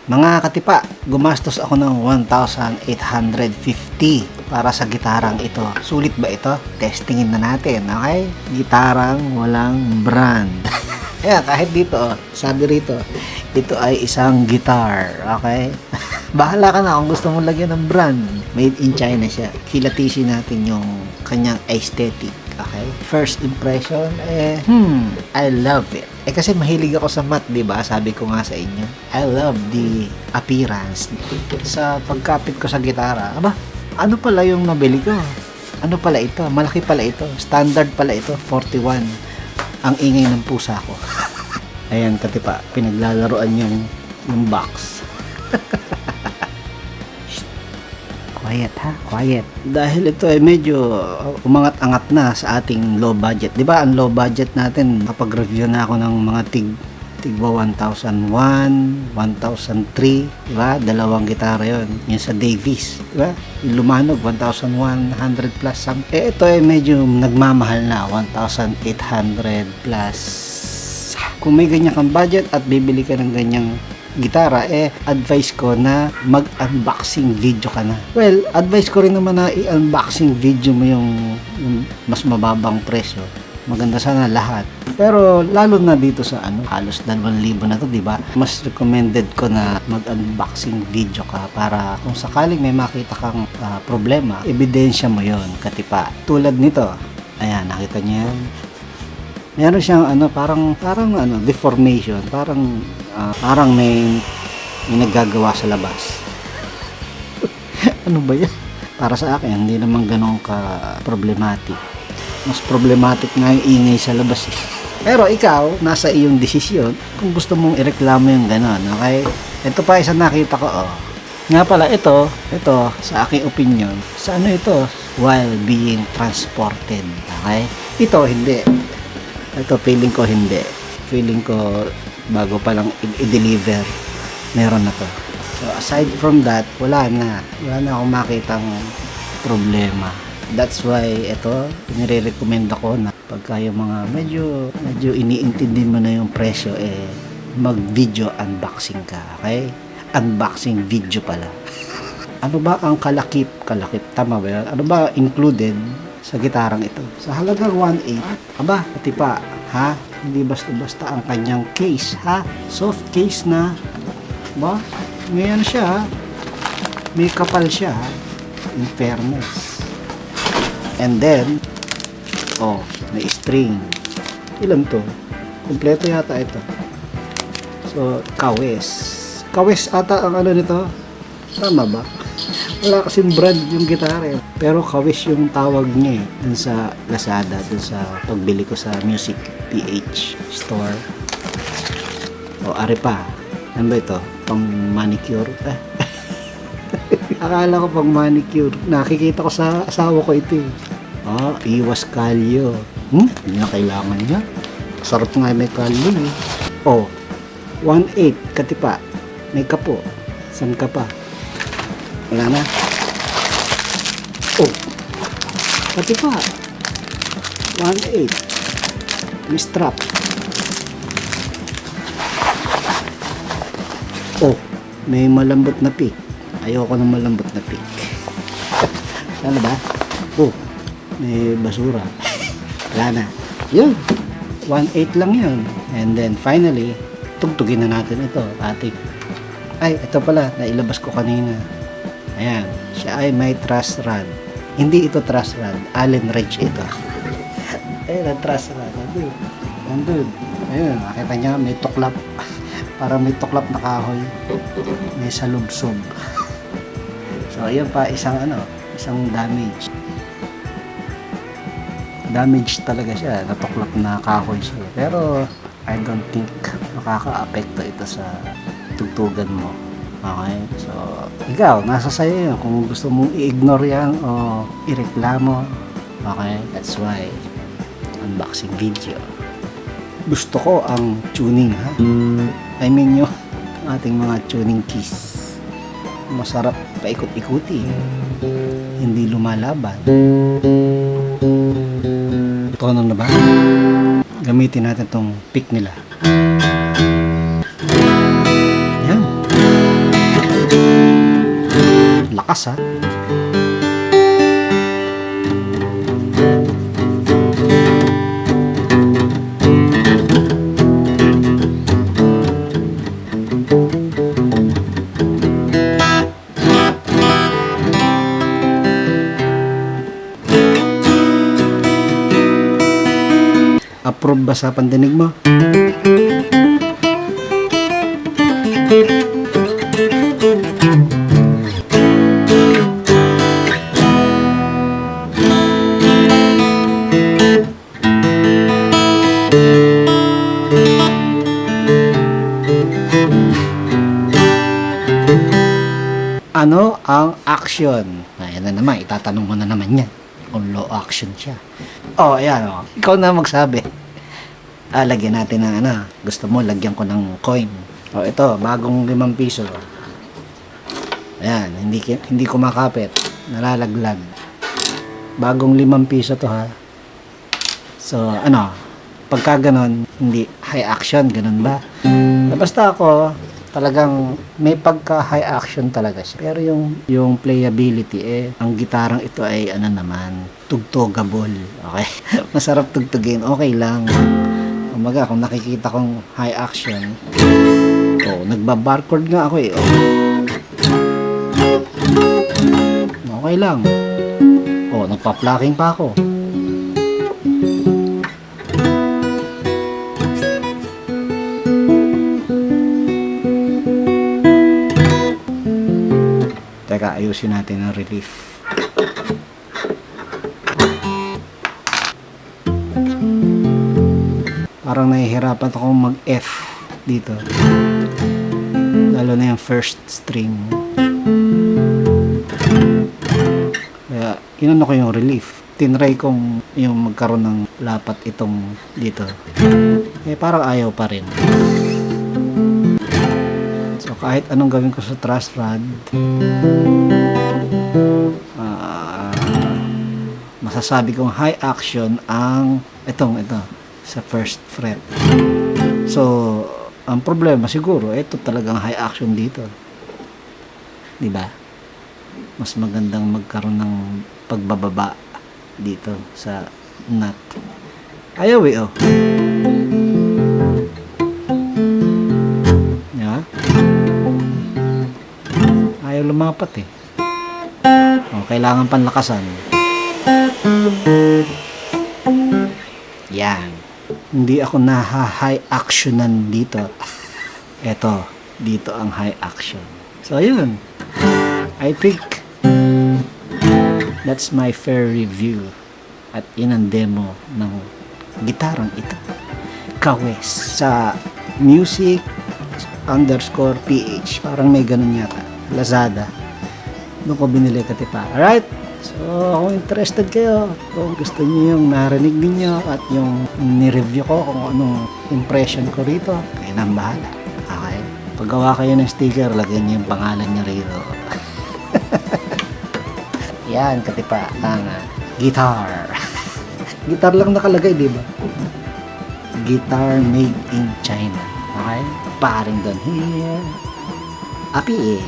Mga katipa, gumastos ako ng 1,850 para sa gitarang ito. Sulit ba ito? Testingin na natin, okay? Gitarang walang brand. Ayan, kahit dito, sabi rito, ito ay isang guitar, okay? Bahala ka na kung gusto mong lagyan ng brand. Made in China siya. Kilatisin natin yung kanyang aesthetic. Okay? First impression, I love it. Kasi mahilig ako sa matte, di ba? Sabi ko nga sa inyo. I love the appearance. Sa pagkapit ko sa gitara, ano pala yung nabili ko? Ano pala ito? Malaki pala ito. Standard pala ito, 41. Ang ingay ng pusa ko. Ayan, katipa, pinaglalaroan yung box. Quiet ha, quiet. Dahil ito ay medyo umangat-angat na sa ating low budget. Di ba ang low budget natin, kapag review na ako ng mga tigwa 1,001, 1,003, di ba? Dalawang gitara yon. Yung sa Davies, di ba? Yung Lumanog, 1,100 plus something. Ito ay medyo nagmamahal na, 1,800 plus. Kung may ganyan kang budget at bibili ka ng ganyang gitara, advice ko na mag-unboxing video ka na. Well, advice ko rin naman na i-unboxing video mo yung mas mababang presyo. Maganda sana lahat. Pero lalo na dito sa halos 2,000 na to, di ba? Mas recommended ko na mag-unboxing video ka para kung sakaling may makita kang problema, ebidensya mo yon, katipa. Tulad nito. Ayan, nakita niyo yan. Meron siyang parang deformation, parang may naggagawa sa labas. Ano ba yan? Para sa akin, hindi naman ganun ka problematic. Mas problematic nga yung ingay sa labas. Pero ikaw, nasa iyong desisyon kung gusto mong ireklamo yung ganun, okay? Ito pa isa nakita ko, Nga pala, ito, sa aking opinion, sa ito? While being transported, okay? Ito, hindi. Ito, feeling ko hindi. Feeling ko, bago pa lang i-deliver, meron na to. So, aside from that, wala na akong makitang problema. That's why, ito, nire-recommend ako na pagka yung mga medyo iniintindi mo na yung presyo, mag-video unboxing ka, okay? Unboxing video pala. Ano ba ang kalakip, tama ba yun? Ano ba included sa gitarang ito? Sa halagang 1,800, katipa, ha? Hindi basta-basta ang kanyang case, ha? Soft case na, ba? Ngayon siya, ha? May kapal siya, ha? In fairness. And then, may string. Ilan to? Kompleto yata ito. So, kawes ata ang nito. Tama ba? Wala kasing brand yung gitara, pero kawes yung tawag niya, dun sa Lazada, dun sa pagbili ko sa Music PH store. Ari pa. Ano ba ito? Pang manicure? Akala ko pang manicure. Nakikita ko sa asawa ko ito. Iwas kalyo. Hindi na kailangan niya. Sarap nga may kalyo 1,800, katipa. May kapo. San ka pa? Wala na. Katipa. 1,800. May strap. May malambot na pick. Ayoko ng malambot na pick. Ano ba? May basura. Wala na. Yun. 1,800 lang yun. And then finally, tugtugin na natin ito. Ito pala. Nailabas ko kanina. Ayan. Siya ay may truss rod. Hindi ito truss rod. Allen wrench ito. Ayan ang truss rod. Nandun. Ayun. Nakita niya may tuklap. Parang may tuklap na kahoy. May salubsob. So, ayun pa. Isang damage. Damage talaga siya. Natuklap na kahoy siya. Pero, I don't think makaka-apekto ito sa tugtugan mo. Okay? So, ikaw, nasa sa'yo yun. Kung gusto mong i-ignore yan o ireklamo. Okay? That's why, unboxing video. Gusto ko ang tuning, ha? I mean yung ating mga tuning keys. Masarap paikot-ikuti. Hindi lumalaban. Tono na ba? Gamitin natin tong pick nila. Yan. lakas ha. Approve ba sa pandinig mo? Ano ang action? Ayan na naman, itatanong mo na naman yan. Kung low action siya. Oh, ayan oh. Ikaw na magsabi. Lagyan natin ng ano. Gusto mo, lagyan ko ng coin. Oh, ito, bagong 5 piso. Ayan, hindi ko makapit. Nalalaglag. Bagong 5 piso to ha. So, ano, pagka ganon, hindi high action, ganon ba? Basta ako, talagang may pagka high action talaga siya. Pero yung playability ang gitarang ito ay ano naman, tugtogable. Okay? Masarap tugtugin, okay lang. Kumaga, kung nakikita kong high action, nagba-barchord nga ako eh. Okay lang. Nagpa-plucking pa ako. Teka, ayusin natin ang relief. Parang nahihirapan akong mag-F dito. Lalo na yung first string. Kaya, inano ko yung relief. Tinry kong yung magkaroon ng lapat itong dito. Parang ayaw pa rin. So, kahit anong gawin ko sa truss rod, masasabi kong high action ang ito sa first fret. So, ang problema siguro, ito talagang high action dito. Diba? Mas magandang magkaroon ng pagbababa dito sa nut. Ayaw eh, Diba? Ayaw lumapat eh. Kailangan panlakasan. Yan. Hindi ako high actionan dito. Eto, dito ang high action. So, yun. I think that's my fair review at inang demo ng gitarang ito. Kawes sa music_ph. Parang may ganun yata. Lazada. Doon ko binili katipa. Alright? So, kung interested kayo, kung gusto niyo yung narinig niyo at yung ni-review ko kung anong impression ko rito, kayo nang bahala. Okay? Paggawa kayo ng sticker, lagyan niyo yung pangalan niyo rito. Yan, katipa, ang guitar. Guitar lang nakalagay, di ba? Guitar made in China. Okay? Paring doon here. Api